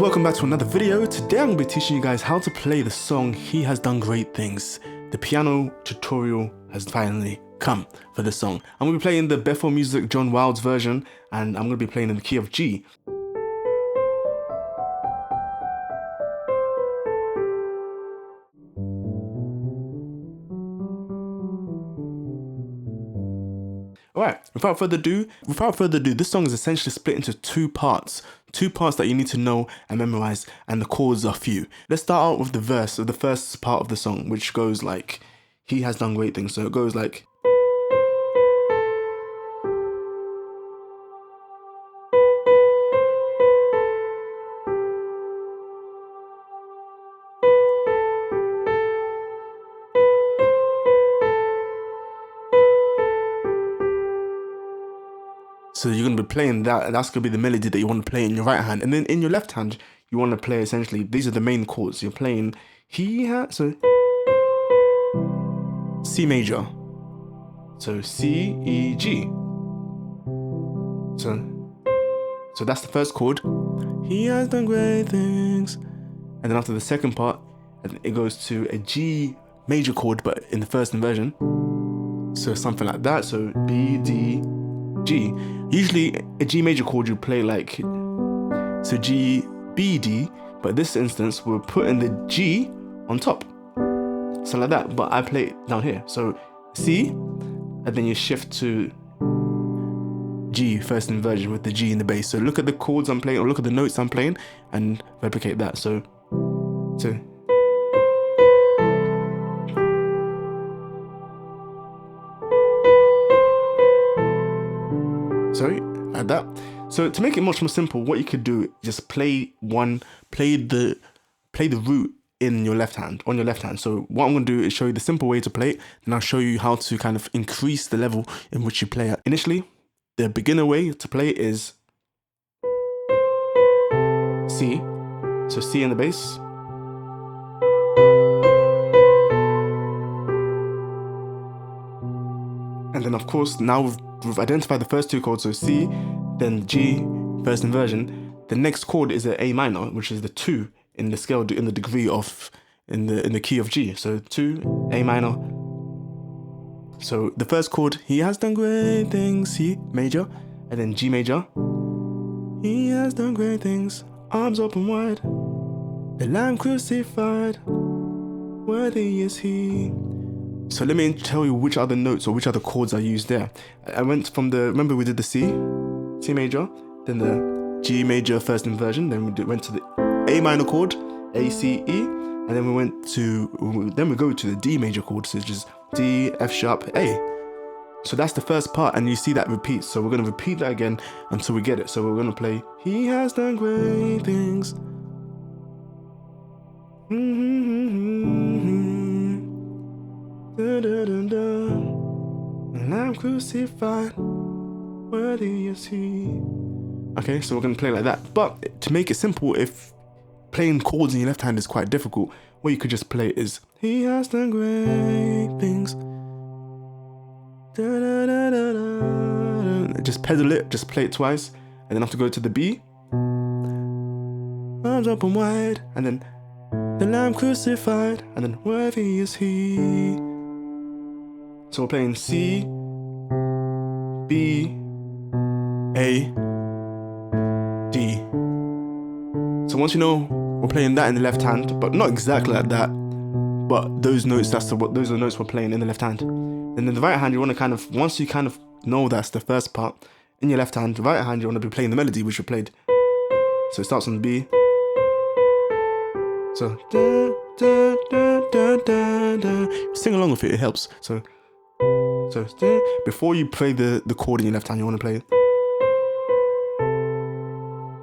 welcome back to another video. Today I'm going to be teaching you guys how to play the song He Has Done Great Things. The piano tutorial has finally come for this song. I'm going to be playing the Bethel Music John Wilde's version, and I'm going to be playing in the key of G. Alright, without further ado, this song is essentially split into two parts that you need to know and memorize, and the chords are few. Let's start out with the verse of the first part of the song, which goes like, He has done great things. So it goes like, so you're going to be playing that, and that's going to be the melody that you want to play in your right hand. And then in your left hand, you want to play essentially, these are the main chords. You're playing so C major. So C, E, G. So that's the first chord. He has done great things. And then after the second part, it goes to a G major chord, but in the first inversion. So something like that. So B, D, G. Usually a G major chord you play like, so G, B, D, but in this instance we're putting the G on top. So like that, but I play it down here. So C, and then you shift to G, first inversion with the G in the bass. So look at the chords I'm playing, or look at the notes I'm playing, and replicate that. So like that. So to make it much more simple, what you could do, just play the root in your left hand, on your left hand. So what I'm going to do is show you the simple way to play it, and I'll show you how to kind of increase the level in which you play it. Initially, the beginner way to play is C. So C in the bass. And then of course, now we've identified the first two chords, so C, then G, first inversion. The next chord is an A minor, which is the 2 in the scale, in the degree of, in the key of G. So 2, A minor. So the first chord, He has done great things, C major, and then G major. He has done great things, arms open wide, the Lamb crucified, worthy is He. So let me tell you which other notes or which other chords I used there. I went from remember we did the C major, then the G major first inversion, then we went to the A minor chord, A, C, E, and then we go to the D major chord, so it's just D, F sharp, A. So that's the first part, and you see that repeats. So we're going to repeat that again until we get it. So we're going to play, He has done great things. And I'm crucified, worthy is He. Okay, so we're going to play like that. But to make it simple, if playing chords in your left hand is quite difficult, what you could just play is, He has done great things. Just pedal it, just play it twice, and then have to go to the B. Arms open wide, and then the Lamb crucified, and then worthy is He. So we're playing C, B, A, D. So once you know we're playing that in the left hand, but not exactly like that, but those notes, those are the notes we're playing in the left hand. Then in the right hand, you want to kind of, once you kind of know that's the first part, in your left hand, right hand, you want to be playing the melody which we played. So it starts on the B. So sing along with it, it helps. So before you play the chord in your left hand, you want to play it.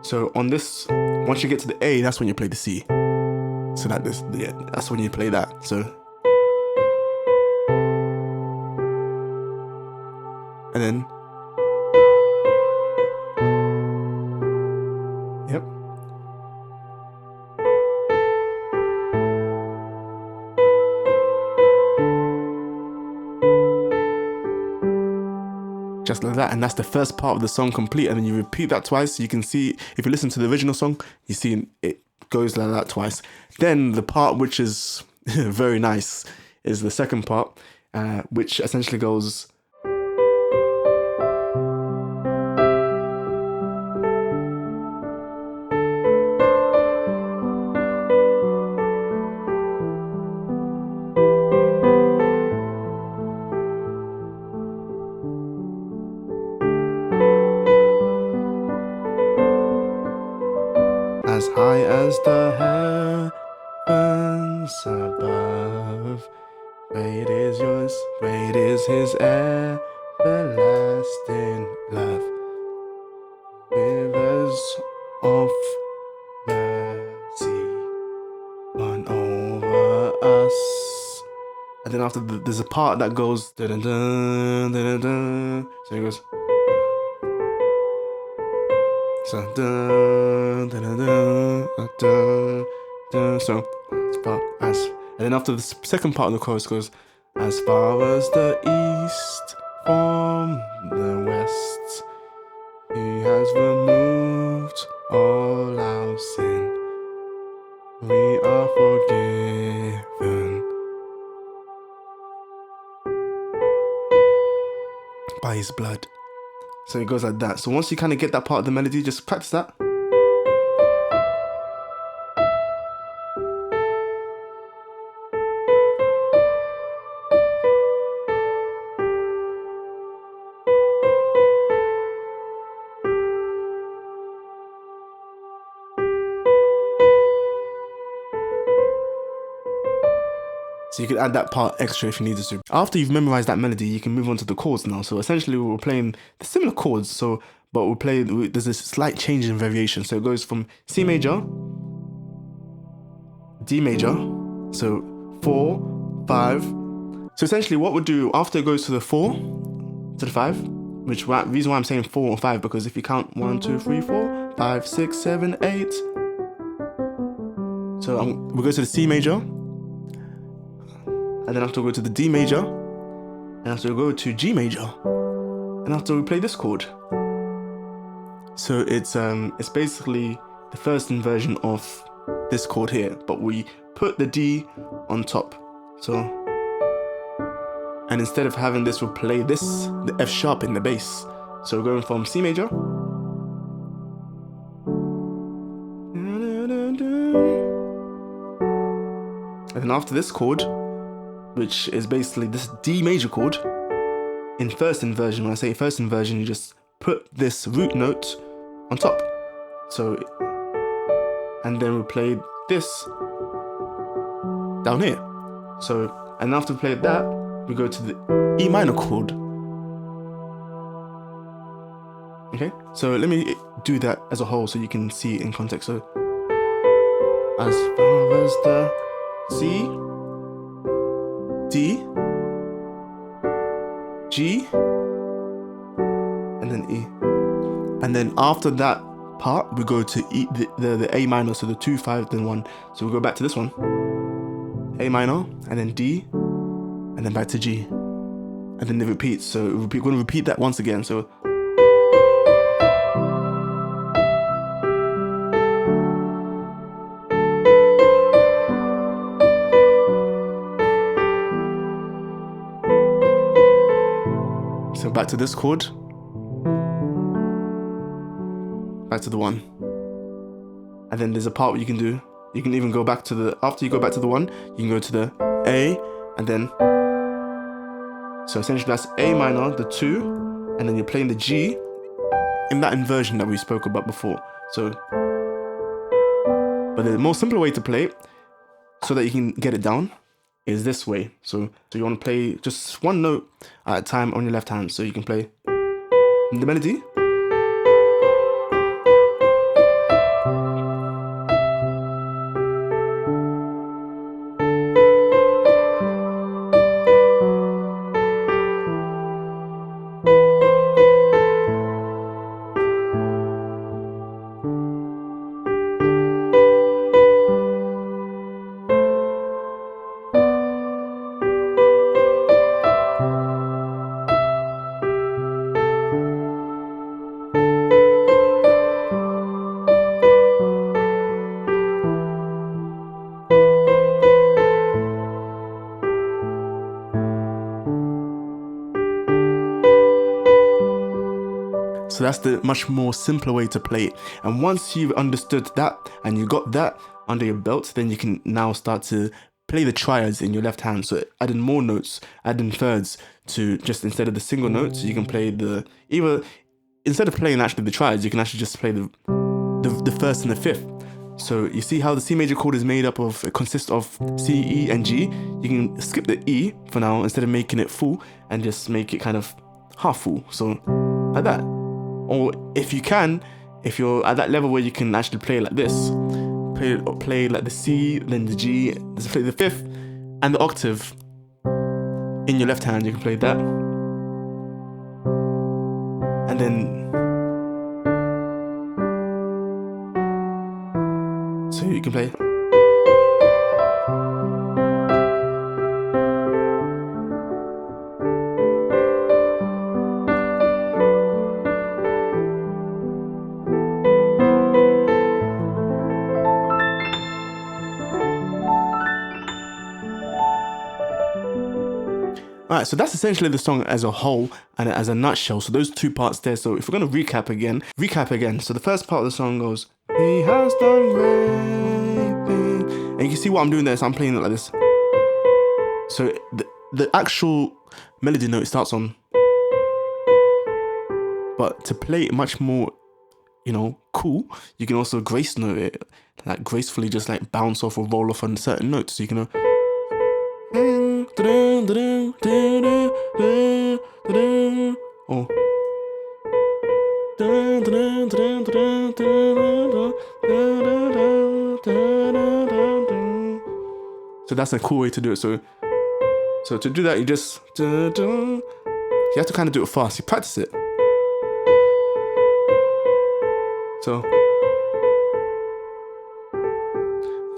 So on this, once you get to the A, that's when you play the C. So that's when you play that. So, and then, yep. just like that, and that's the first part of the song complete. And then you repeat that twice. You can see, if you listen to the original song, you see it goes like that twice. Then the part which is very nice is the second part, which essentially goes. As high as the heavens above, great is yours, great is his everlasting love. Rivers of mercy run over us. And then after there's a part that goes dun, dun, dun, dun, dun. So it goes. So dun, dun, dun, dun, dun, dun. So as far as, and then after the second part of the chorus goes, as far as the east from the west, he has removed all our sin. We are forgiven by his blood. So it goes like that. So once you kind of get that part of the melody, just practice that. So you can add that part extra if you needed to. After you've memorized that melody, you can move on to the chords now. So essentially we're playing the similar chords, but there's a slight change in variation. So it goes from C major, D major, so 4, 5. So essentially what we'll do after it goes to the 4, to the 5, which reason why I'm saying 4 or 5, because if you count 1, 2, 3, 4, 5, 6, 7, 8. So we'll go to the C major, and then after we go to the D major, and after we go to G major, and after we play this chord. So it's basically the first inversion of this chord here, but we put the D on top. So, and instead of having this, we'll play the F sharp in the bass. So we're going from C major, and then after this chord, which is basically this D major chord, in first inversion, when I say first inversion, you just put this root note on top. So, and then we play this down here. So, and after we play that, we go to the E minor chord. Okay, so let me do that as a whole so you can see it in context. So, as far as the C, D, G, and then E. And then after that part, we go to E, the A minor, so the 2, 5, then 1. So we go back to this one, A minor, and then D, and then back to G. And then it repeats. So we're going to repeat that once again. So back to this chord, back to the 1, and then there's a part where you can do. You can even go back to the, after you go back to the 1, you can go to the A, and then, so essentially that's A minor, the 2, and then you're playing the G in that inversion that we spoke about before. So, but the more simpler way to play it, so that you can get it down, is this way. So you want to play just one note at a time on your left hand. So you can play the melody, So that's the much more simpler way to play it. And once you've understood that and you got that under your belt, then you can now start to play the triads in your left hand. So adding more notes, adding thirds to just instead of the single notes, you can play instead of playing actually the triads, you can actually just play the first and the fifth. So you see how the C major chord is made up of, it consists of C, E, and G. You can skip the E for now instead of making it full and just make it kind of half full. So like that. Or if you're at that level where you can actually play like this, play like the C, then the G, let's play the fifth and the octave in your left hand, you can play that. And then so you can play. Alright, so that's essentially the song as a whole and as a nutshell. So those two parts there. So if we're going to recap again. So the first part of the song goes, he has done great things. And you can see what I'm doing there. So I'm playing it like this. So the actual melody note starts on. But to play it much more, cool, you can also grace note it. Like gracefully just like bounce off or roll off on certain notes. So you can so that's a cool way to do it. So to do that, you just you have to kind of do it fast. You practice it. So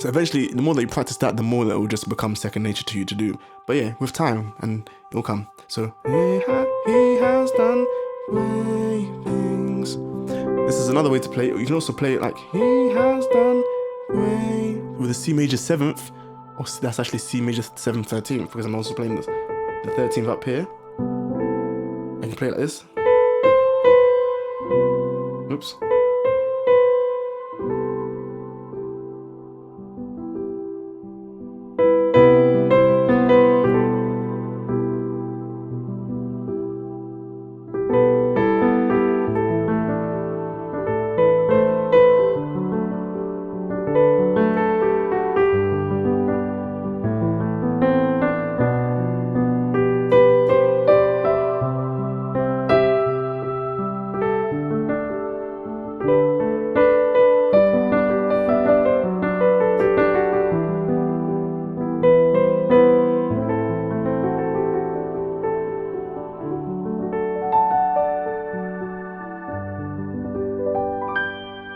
eventually, the more that you practice that, the more that it will just become second nature to you to do. But yeah, with time, and it will come. So, he has done great things. This is another way to play it. You can also play it like, he has done great, with a C major 7th, or that's actually C major 7th 13th, because I'm also playing the 13th up here. And you play it like this. Oops.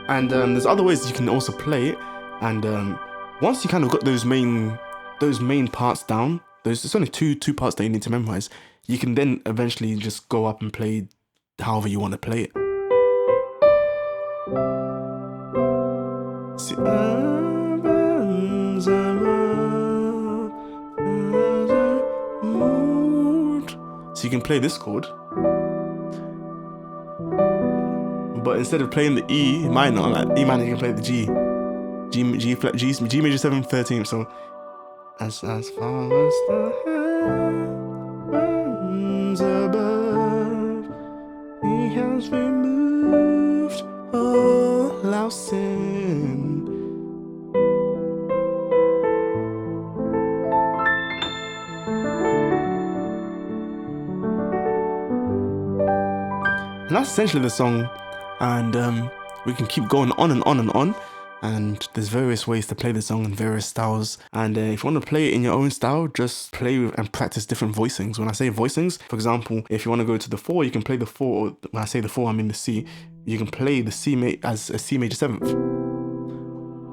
And there's other ways you can also play it. And once you kind of got those main parts down, there's only two parts that you need to memorize. You can then eventually just go up and play however you want to play it. See, so you can play this chord. But instead of playing the E minor, like E minor, you can play the G flat, G major 7th 13th. So as far as the heavens above, he has removed all our sin. And that's essentially the song. And we can keep going on and on and on. And there's various ways to play the song in various styles. And if you want to play it in your own style, just play with and practice different voicings. When I say voicings, for example, if you want to go to the 4, you can play the 4. Or when I say the 4, I mean the C. You can play the C as a C major 7th.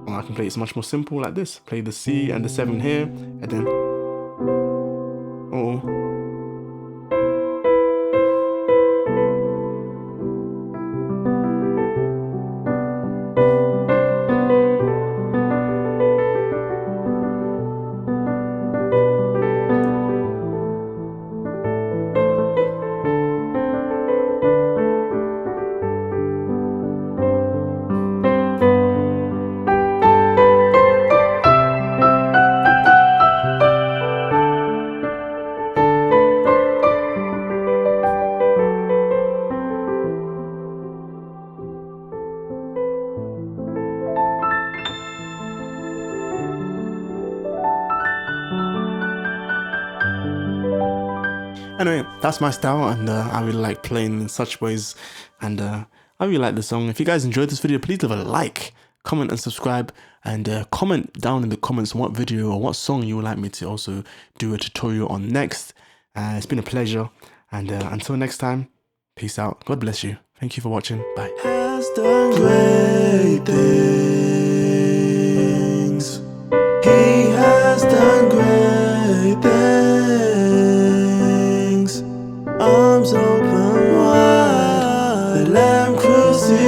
Or I can play it much more simple like this. Play the C and the 7 here, and then Anyway, that's my style, and I really like playing in such ways, and I really like the song. If you guys enjoyed this video, please leave a like, comment and subscribe, and comment down in the comments what video or what song you would like me to also do a tutorial on next. It's been a pleasure, and until next time, peace out. God bless you. Thank you for watching. Bye. Has done great things. He has done great things. Arms open wide, the Lamb crucified.